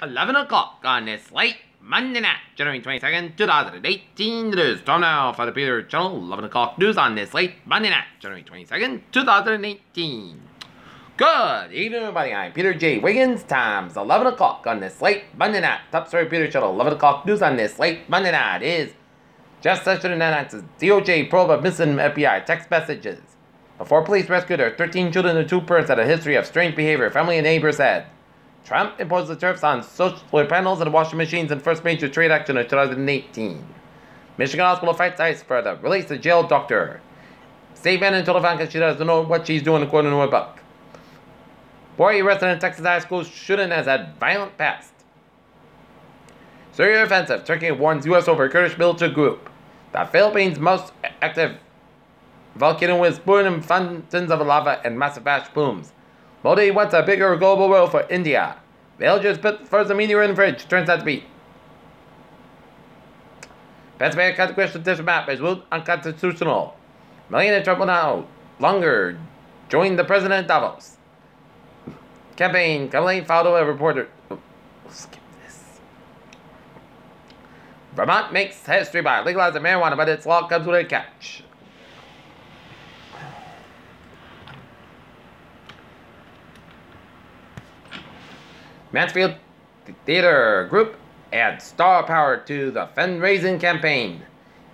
11 o'clock on this late Monday night, January 22nd, 2018. It is time now for the Peter Channel 11 o'clock news on this late Monday night, January 22nd, 2018. Good evening, everybody. I'm Peter J. Wiggins. Time's 11 o'clock on this late Monday night. Top story Peter Channel 11 o'clock news on this late Monday night is just session announces DOJ probe of missing FBI text messages. Before police rescued their 13 children and 2 parents that had a history of strange behavior, family and neighbors said. Trump imposed the tariffs on solar panels and washing machines in first major trade action of 2018. Michigan hospital fights ICE for the release of jailed doctor. State man told Ivanka she doesn't know what she's doing according to her book. Boy arrested in Texas high school shooting has had violent past. Syria offensive. Turkey warns U.S. over Kurdish military group. The Philippines' most active volcano is spewing fountains of lava and massive ash plumes. Modi wants a bigger global role for India. Villagers built first meteor in the fridge. Turns out to be. Pennsylvania constitutional map is ruled unconstitutional. Melania Trump will now longer join the president Davos. Campaign complaint filed by a reporter. Skip this. Vermont makes history by legalizing marijuana, but its law comes with a catch. Mansfield Theater Group adds star power to the fundraising campaign.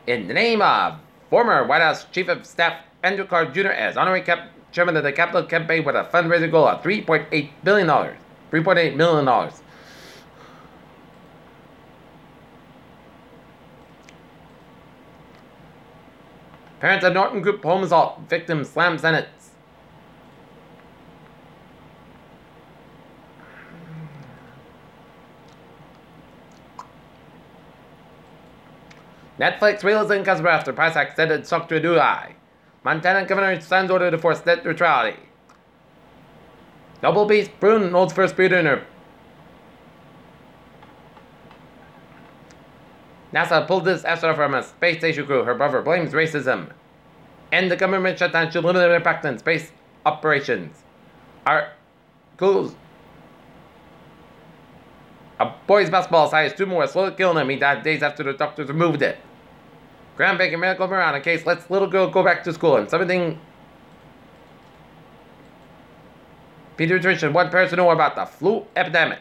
In the name of former White House Chief of Staff Andrew Carter Jr. as honorary chairman of the Capitol campaign with a fundraising goal of $3.8 billion. $3.8 million. Parents of Norton Group home assault victim slam sentence. Netflix realizing customer after price hike extended stock to a new high. Montana governor signs order to force net neutrality. Double Beast Prune holds first breeder in her. NASA pulled this astronaut from a space station crew. Her brother blames racism. And the government shutdown should limit their impact on space operations. Our schools. A boys basketball sized tumor was slowly killing him. He died days after the doctors removed it. Groundbreaking medical marijuana case lets little girl go back to school and something pediatrician one person know about the flu epidemic.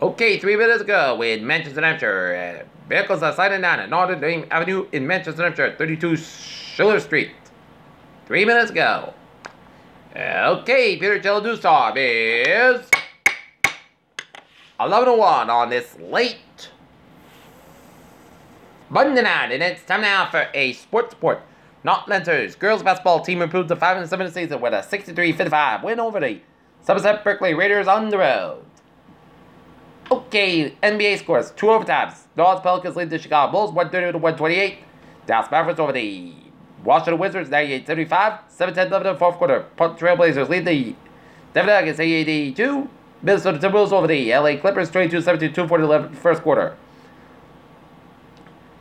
Okay, 3 minutes ago in Manchester, New Hampshire, vehicles are sliding down at Notre Dame Avenue in Manchester, New Hampshire, 32 Schiller Street. 3 minutes ago. Okay, Peter Channel News time is 11:01 on this late Monday night, and it's time now for a sports report. Not Lenters girls basketball team improved to 5-7 season with a 63-55 win over the Somerset Berkeley Raiders on the road. Okay, NBA scores 2 overtimes. Dallas Pelicans lead the Chicago Bulls 130-128. Dallas Mavericks over the Washington Wizards 98-75. 7-10 in the fourth quarter. Portland Trail Blazers lead the Denver Nuggets 88-82. Minnesota Timberwolves over the LA Clippers 22-17, 2-40 first quarter.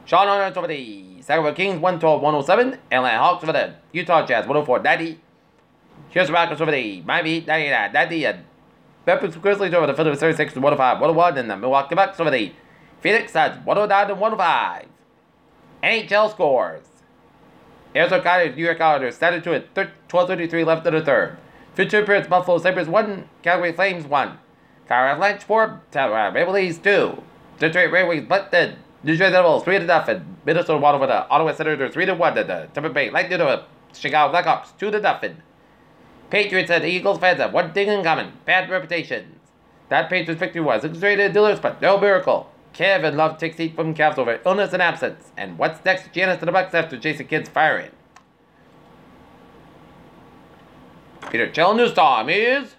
Charlotte Hornets over the Sacramento Kings 112-107. Atlanta Hawks over the Utah Jazz 104-90. Houston Rockets over the Miami Heat 99-90. And Memphis Grizzlies over the Philadelphia 36-105, 101. And the Milwaukee Bucks over the Phoenix Suns 109-105. NHL scores. Arizona Coyotes, New York Islanders started to it 12:33 left in the third. Future appearance Buffalo Sabres 1, Calgary Flames 1. Colorado Avalanche 4, Maple Leafs 2. Detroit Red Wings but the Detroit Devils 3-0. Minnesota Wild over the Ottawa Senators 3-1. The Tampa Bay Lightning over Chicago Blackhawks 2-0. Patriots and Eagles fans have one thing in common: bad reputations. That Patriots victory was exaggerated dealers, but no miracle. Kevin Love takes heat from Cavs over illness and absence. And what's next? Giannis to the Bucks after Jason Kidd's firing. Peter Channel News time is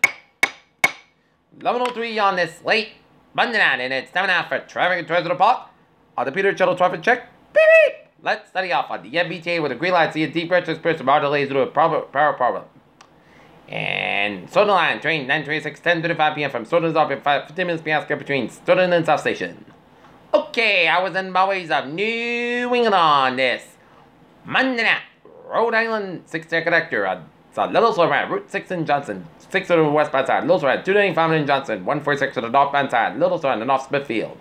11:03 on this late Monday night, and it's time now for traffic and towards the park on the Peter Channel traffic check. Beep, beep. Let's study off on the MBTA with a green light. See a deep pressure experience of power delays due to a power problem. And Stoughton Line, train 926, 10:35 p.m. from Stoughton is off in 15 minutes past between Stoughton and South Station. Okay, I was in my ways of New England on this Monday night. Rhode Island 6-tier connector. It's a little slow around. Route 6 in Johnson. 6 to the westbound side. Little slow around. 295 in Johnson. 146 to the northbound side. Little slow around the North Smithfield.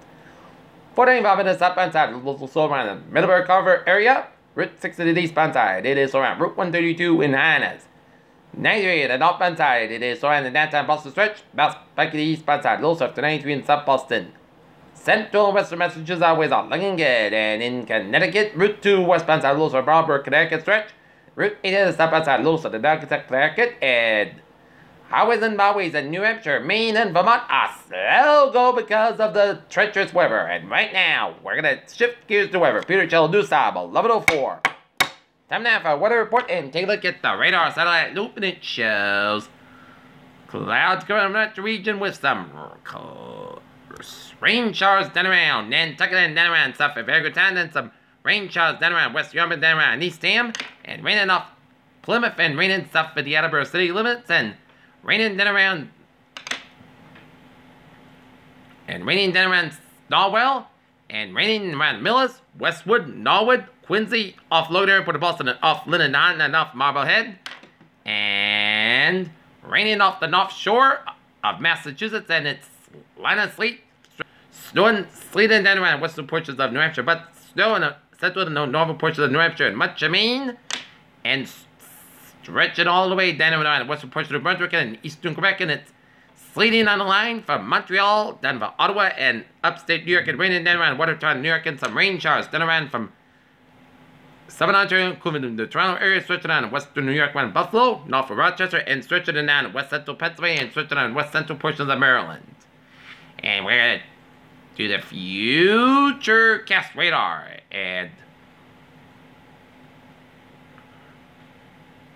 495 in the southbound side. Little slow around the Middleburg Carver area. Route 6 to the eastbound side. It is slow around. Route 132 in Hyannis. 93 at the northbound side. It is slow around the downtown Boston stretch. Bounce back to the eastbound side. Little slow to 93 in South Boston. Central and western Massachusetts highways are looking good. And in Connecticut, Route 2 westbound side, Little Barbara, Connecticut stretch. Route 8 is the southbound side, Little to the Connecticut. And highways and byways in New Hampshire, Maine, and Vermont are slow go because of the treacherous weather. And right now, we're going to shift gears to weather. Peter Cello, News Style, 11:04. Time now for a weather report and take a look at the radar satellite loop, and it shows clouds covering that region with some rain showers down around Nantucket and down around South of Evergreen, and some rain showers down around West Yarmouth, down around East Ham, and raining off Plymouth, and raining south of the Attleboro city limits, and raining down around Norwell, and raining around Millis, Westwood, Norwood, Quincy, off Logan Airport of Boston, and off Linden and off Marblehead, and raining off the North Shore of Massachusetts, and it's line of sleet, snowing, sleeting down around western portions of New Hampshire, but snow in the central and northern portions of New Hampshire and much of Maine, and stretching all the way down around western portions of Brunswick and eastern Quebec, and it's sleeting on the line from Montreal down to Ottawa and upstate New York, and raining down around Watertown, New York, and some rain showers down around from Southern Ontario, including the Toronto area, stretching down in western New York, around Buffalo, north of Rochester, and stretching down in west central Pennsylvania, and stretching down in west central portions of Maryland. And we're going to do the future cast radar, and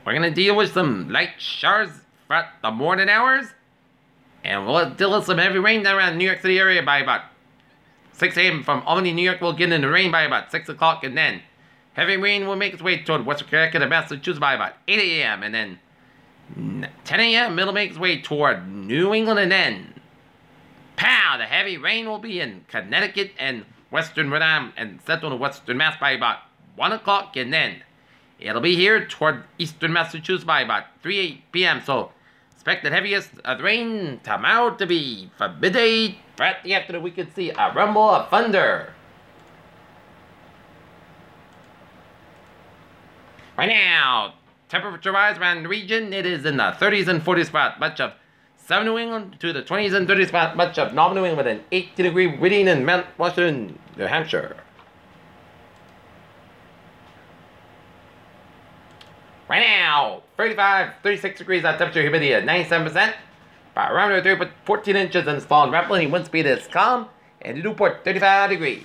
we're going to deal with some light showers for the morning hours, and we'll deal with some heavy rain down around the New York City area by about 6 a.m. from Albany, New York. We'll get into rain by about 6 o'clock, and then heavy rain will make its way toward western Connecticut and Massachusetts by about 8 a.m. And then 10 a.m. it'll make its way toward New England, and then pow! The heavy rain will be in Connecticut and western Rhode Island and central and western Mass by about 1 o'clock, and then it'll be here toward eastern Massachusetts by about 3 p.m. So expect the heaviest of the rain tomorrow to be from midday. Right after we can see a rumble of thunder. Right now, temperature-wise around the region, it is in the 30s and 40s spot. Much of Southern New England to the 20s and 30s spot. Much of Northern New England and 80-degree reading in Mount Washington, New Hampshire. Right now, 36 degrees at temperature, humidity at 97%. Barometer 3.14 inches and it's falling rapidly. Wind speed is calm. And the Newport 35 degrees.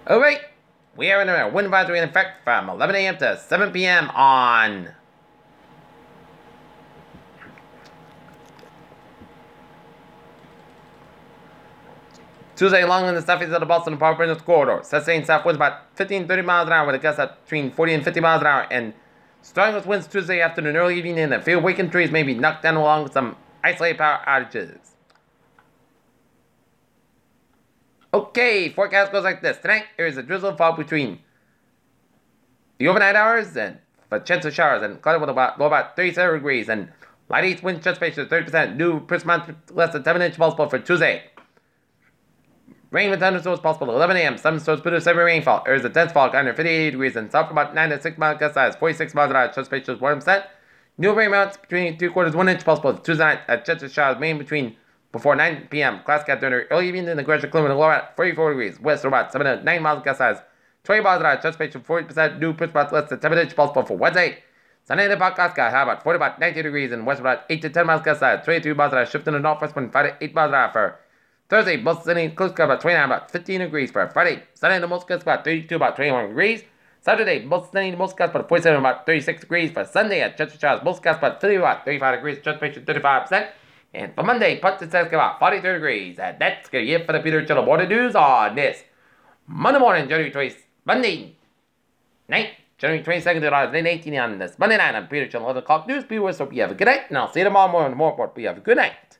Alright, we are in a wind advisory in effect from 11 a.m. to 7 p.m. on Tuesday, along in the southeast of the Boston and Providence corridor. Sustained south winds about 15-30 miles an hour with a gust at between 40 and 50 miles an hour. And starting with winds Tuesday afternoon, early evening, and a few awakened trees may be knocked down along with some isolated power outages. Okay, forecast goes like this. Tonight, there is a drizzle fall between the overnight hours and a chance of showers, and cloudy will about 37 degrees, and light east wind anticipation 30%. New percent less than 7-inch possible for Tuesday. Rain with thunderstorms possible at 11 a.m. Some storms produce heavy rainfall. There is a dense fog under 58 degrees and south about 9 to 6 miles gust size, 46 miles an hour. Anticipation is 1%. New rain amounts between 3/4 1 inch possible Tuesday night at chance of showers, rain between before 9 p.m. Class cat during the early evening in the gradual climate low at 44 degrees. West about 7 to 9 miles gust size, 20 miles an hour. Anticipation 40%. New pitch spots less than 7 inch possible for Wednesday. Sunday in Alaska, high about 40 about 90 degrees and west about 8 to 10 miles gust size, 22 miles an hour. Shift in the northwest wind 5 to 8 miles an hour for Thursday. Most sunny close to about 29 about 15 degrees for Friday. Sunday the most gust about 32 about 21 degrees. Saturday most sunny most gust about 47 about 36 degrees for Sunday at Chester Charles. Most gust about 50 about 35 degrees. Anticipation 35%. And for Monday, Punch and Sask about 43 degrees. And that's going to be it for the Peter Channel Water News on this Monday morning, Monday night, January 22nd, 2018 on this Monday night on Peter Channel 11 o'clock news. Be with us, hope you have a good night. And I'll see you tomorrow morning. More important, you have a good night.